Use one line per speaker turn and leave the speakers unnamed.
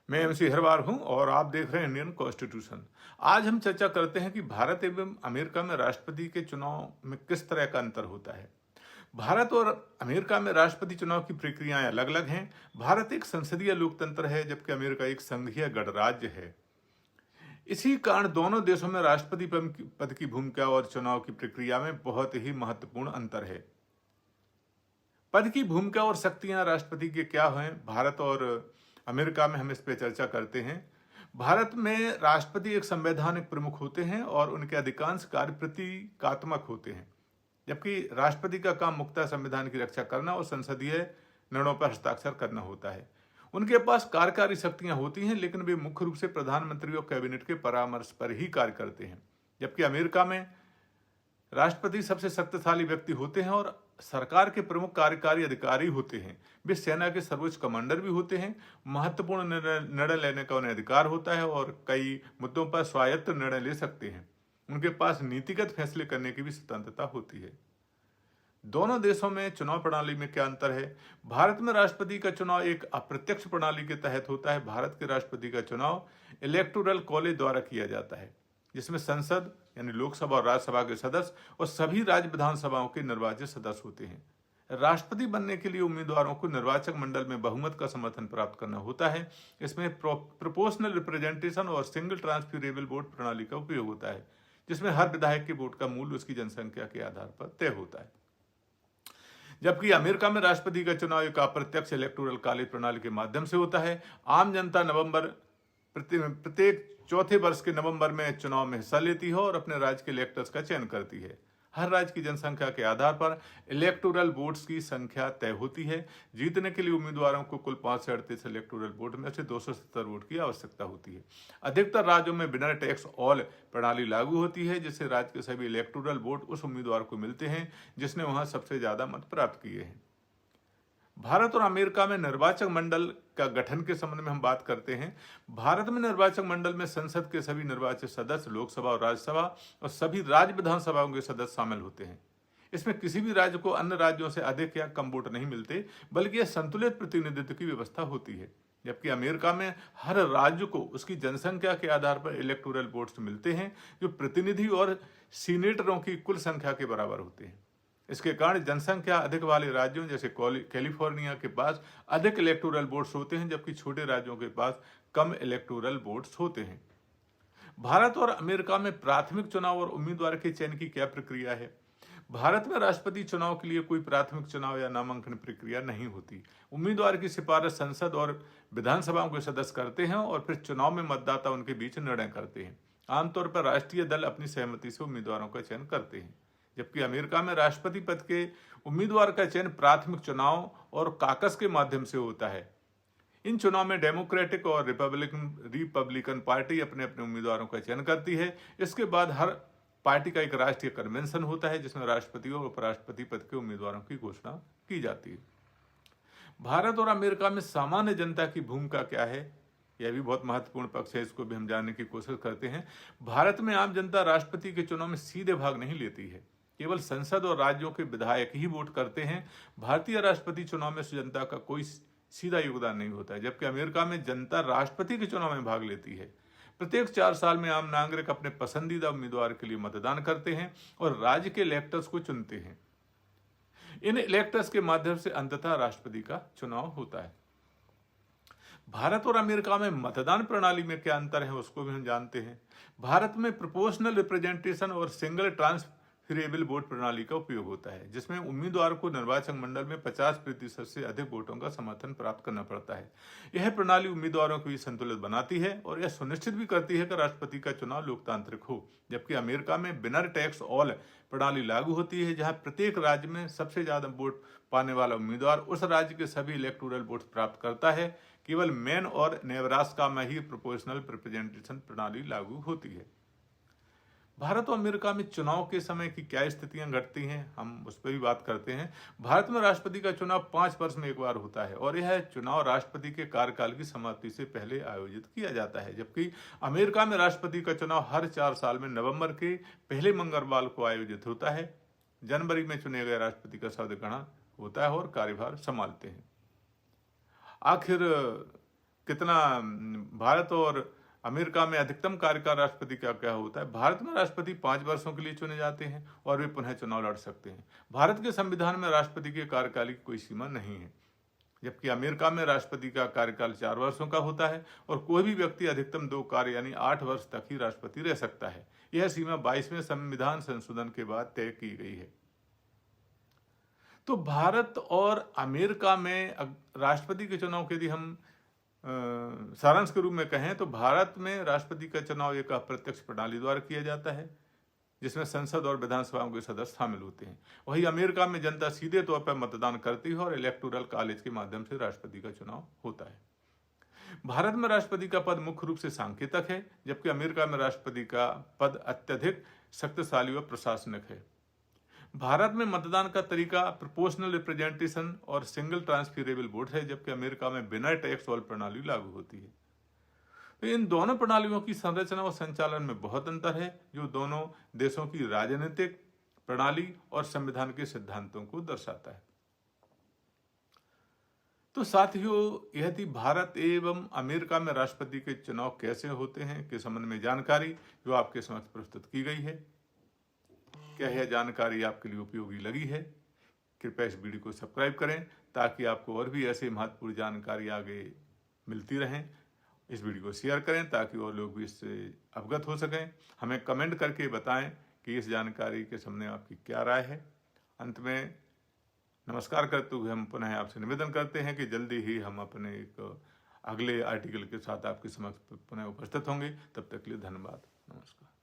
मैं एमसी हरवार हूं और आप देख रहे हैं इंडियन कॉन्स्टिट्यूशन। आज हम चर्चा करते हैं कि भारत एवं अमेरिका में राष्ट्रपति के चुनाव में किस तरह का अंतर होता है। भारत और अमेरिका में राष्ट्रपति चुनाव की प्रक्रियाएं अलग अलग हैं। भारत एक संसदीय लोकतंत्र है जबकि अमेरिका एक संघीय गणराज्य है। इसी कारण दोनों देशों में राष्ट्रपति पद की भूमिका और चुनाव की प्रक्रिया में बहुत ही महत्वपूर्ण अंतर है। पद की भूमिका और शक्तियां राष्ट्रपति के क्या हैं, भारत और अमेरिका में हम इस पर चर्चा करते हैं। भारत में राष्ट्रपति एक संवैधानिक प्रमुख होते हैं और उनके अधिकांश कार्य प्रतीकात्मक होते हैं, जबकि राष्ट्रपति का काम मुख्यतः संविधान की रक्षा करना और संसदीय निर्णयों पर हस्ताक्षर करना होता है। उनके पास कार्यकारी शक्तियां होती हैं, लेकिन वे मुख्य रूप से प्रधानमंत्री और कैबिनेट के परामर्श पर ही कार्य करते हैं। जबकि अमेरिका में राष्ट्रपति सबसे शक्तिशाली व्यक्ति होते हैं और सरकार के प्रमुख कार्यकारी अधिकारी होते हैं। वे सेना के सर्वोच्च कमांडर भी होते हैं। महत्वपूर्ण निर्णय लेने का उन्हें अधिकार होता है और कई मुद्दों पर स्वायत्त निर्णय ले सकते हैं। उनके पास नीतिगत फैसले करने की भी स्वतंत्रता होती है। दोनों देशों में चुनाव प्रणाली में क्या अंतर है। भारत में राष्ट्रपति का चुनाव एक अप्रत्यक्ष प्रणाली के तहत होता है। भारत के राष्ट्रपति का चुनाव इलेक्टोरल कॉलेज द्वारा किया जाता है, जिसमें संसद यानी लोकसभा और राज्यसभा के सदस्य और सभी राज्य विधानसभाओं के निर्वाचित सदस्य होते हैं। राष्ट्रपति बनने के लिए उम्मीदवारों को निर्वाचक मंडल में बहुमत का समर्थन प्राप्त करना होता है। इसमें प्रोपोर्शनल रिप्रेजेंटेशन और सिंगल ट्रांसफरेबल वोट प्रणाली का उपयोग होता है, जिसमें हर विधायक के वोट का मूल्य उसकी जनसंख्या के आधार पर तय होता है। जबकि अमेरिका में राष्ट्रपति का चुनाव एक अप्रत्यक्ष इलेक्टोरल कॉलेज प्रणाली के माध्यम से होता है। आम जनता प्रत्येक चौथे वर्ष के नवंबर में चुनाव में हिस्सा लेती है और अपने राज्य के इलेक्टर्स का चयन करती है। हर राज्य की जनसंख्या के आधार पर इलेक्टोरल वोट्स की संख्या तय होती है। जीतने के लिए उम्मीदवारों को कुल 5 से 38 इलेक्टोरल वोट में से 270 वोट की आवश्यकता होती है। अधिकतर राज्यों में विनर टैक्स ऑल प्रणाली लागू होती है, जिससे राज्य के सभी इलेक्टोरल वोट उस उम्मीदवार को मिलते हैं जिसने वहां सबसे ज्यादा मत प्राप्त किए हैं। भारत और अमेरिका में निर्वाचक मंडल का गठन के संबंध में हम बात करते हैं। भारत में निर्वाचक मंडल में संसद के सभी निर्वाचित सदस्य, लोकसभा और राज्यसभा और सभी राज्य विधानसभाओं के सदस्य शामिल होते हैं। इसमें किसी भी राज्य को अन्य राज्यों से अधिक या कम वोट नहीं मिलते, बल्कि यह संतुलित प्रतिनिधित्व की व्यवस्था होती है। जबकि अमेरिका में हर राज्य को उसकी जनसंख्या के आधार पर इलेक्टोरल वोट्स मिलते हैं, जो प्रतिनिधि और सीनेटरों की कुल संख्या के बराबर होते हैं। इसके कारण जनसंख्या अधिक वाले राज्यों जैसे कैलिफोर्निया के पास अधिक इलेक्टोरल वोट्स होते हैं, जबकि छोटे राज्यों के पास कम इलेक्टोरल वोट्स होते हैं। भारत और अमेरिका में प्राथमिक चुनाव और उम्मीदवार के चयन की क्या प्रक्रिया है। भारत में राष्ट्रपति चुनाव के लिए कोई प्राथमिक चुनाव या नामांकन प्रक्रिया नहीं होती। उम्मीदवार की सिफारिश संसद और विधानसभाओं के सदस्य करते हैं और फिर चुनाव में मतदाता उनके बीच निर्णय करते हैं। आमतौर पर राष्ट्रीय दल अपनी सहमति से उम्मीदवारों का चयन करते हैं। जबकि अमेरिका में राष्ट्रपति पद के उम्मीदवार का चयन प्राथमिक चुनाव और काकस के माध्यम से होता है। इन चुनाव में डेमोक्रेटिक और रिपब्लिकन पार्टी अपने अपने उम्मीदवारों का चयन करती है। इसके बाद हर पार्टी का एक राष्ट्रीय कन्वेंशन होता है, जिसमें राष्ट्रपति और उपराष्ट्रपति पद के उम्मीदवारों की घोषणा की जाती है। भारत और अमेरिका में सामान्य जनता की भूमिका क्या है, यह भी बहुत महत्वपूर्ण पक्ष है। इसको भी हम जानने की कोशिश करते हैं। भारत में आम जनता राष्ट्रपति के चुनाव में सीधे भाग नहीं लेती है, केवल संसद और राज्यों के विधायक ही वोट करते हैं। भारतीय राष्ट्रपति चुनाव में जनता का कोई सीधा योगदान नहीं होता है, जबकि अमेरिका में जनता राष्ट्रपति के चुनाव में भाग लेती है। प्रत्येक 4 साल में आम नागरिक अपने पसंदीदा उम्मीदवार के लिए मतदान करते हैं और राज्य के इलेक्टर्स को चुनते हैं। इन इलेक्टर्स के माध्यम से अंततः राष्ट्रपति का चुनाव होता है। भारत और अमेरिका में मतदान प्रणाली में क्या अंतर है, उसको भी हम जानते हैं। भारत में प्रोपोर्शनल रिप्रेजेंटेशन और सिंगल ट्रांसफरेबल वोट प्रणाली का उपयोग होता है, जिसमें उम्मीदवार को निर्वाचक मंडल में 50% से अधिक वोटों का समर्थन प्राप्त करना पड़ता है। यह प्रणाली उम्मीदवारों को संतुलित बनाती है और यह सुनिश्चित भी करती है कि राष्ट्रपति का चुनाव लोकतांत्रिक हो। जबकि अमेरिका में विनर टैक्स ऑल प्रणाली लागू होती है, जहां प्रत्येक राज्य में सबसे ज्यादा वोट पाने वाला उम्मीदवार उस राज्य के सभी इलेक्टोरल वोट प्राप्त करता है। केवल मेन और नेब्रास्का में ही प्रोपोर्शनल रिप्रेजेंटेशन प्रणाली लागू होती है। भारत और अमेरिका में चुनाव के समय की क्या स्थितियां घटती हैं, हम उस पर भी बात करते हैं। भारत में राष्ट्रपति का चुनाव 5 वर्ष में एक बार होता है और यह चुनाव राष्ट्रपति के कार्यकाल की समाप्ति से पहले आयोजित किया जाता है। जबकि अमेरिका में राष्ट्रपति का चुनाव हर 4 साल में नवंबर के पहले मंगलवार को आयोजित होता है। जनवरी में चुने गए राष्ट्रपति का शपथ ग्रहण होता है और कार्यभार संभालते हैं। आखिर कितना भारत और अमेरिका में अधिकतम कार्यकाल राष्ट्रपति का क्या होता है। भारत में राष्ट्रपति 5 वर्षों के लिए चुने जाते हैं और वे पुनः चुनाव लड़ सकते हैं। भारत के संविधान में राष्ट्रपति के कार्यकाल की कोई सीमा नहीं है, जबकि अमेरिका में राष्ट्रपति का कार्यकाल 4 वर्षों का होता है और कोई भी व्यक्ति अधिकतम 2 कार्य यानी 8 वर्ष तक ही राष्ट्रपति रह सकता है। यह सीमा 22वें संविधान संशोधन के बाद तय की गई है। तो भारत और अमेरिका में राष्ट्रपति के चुनाव के यदि हम सारांश के रूप में कहें तो भारत में राष्ट्रपति का चुनाव एक अप्रत्यक्ष प्रणाली द्वारा किया जाता है, जिसमें संसद और विधानसभाओं के सदस्य शामिल होते हैं। वहीं अमेरिका में जनता सीधे तौर पर मतदान करती है और इलेक्टोरल कॉलेज के माध्यम से राष्ट्रपति का चुनाव होता है। भारत में राष्ट्रपति का पद मुख्य रूप से सांकेतिक है, जबकि अमेरिका में राष्ट्रपति का पद अत्यधिक शक्तिशाली व प्रशासनिक है। भारत में मतदान का तरीका प्रोपोर्शनल रिप्रेजेंटेशन और सिंगल ट्रांसफरेबल वोट है, जबकि अमेरिका में बिना टैक्स वाली प्रणाली लागू होती है। तो इन दोनों प्रणालियों की संरचना और संचालन में बहुत अंतर है, जो दोनों देशों की राजनीतिक प्रणाली और संविधान के सिद्धांतों को दर्शाता है। तो साथियों, यह थी भारत एवं अमेरिका में राष्ट्रपति के चुनाव कैसे होते हैं के संबंध में जानकारी जो आपके समक्ष प्रस्तुत की गई है। क्या यह जानकारी आपके लिए उपयोगी लगी है? कृपया इस वीडियो को सब्सक्राइब करें ताकि आपको और भी ऐसे महत्वपूर्ण जानकारी आगे मिलती रहें। इस वीडियो को शेयर करें ताकि और लोग भी इससे अवगत हो सकें। हमें कमेंट करके बताएं कि इस जानकारी के सामने आपकी क्या राय है। अंत में नमस्कार करते हुए हम पुनः आपसे निवेदन करते हैं कि जल्दी ही हम अपने एक अगले आर्टिकल के साथ आपके समक्ष पुनः उपस्थित होंगे। तब तक के लिए धन्यवाद, नमस्कार।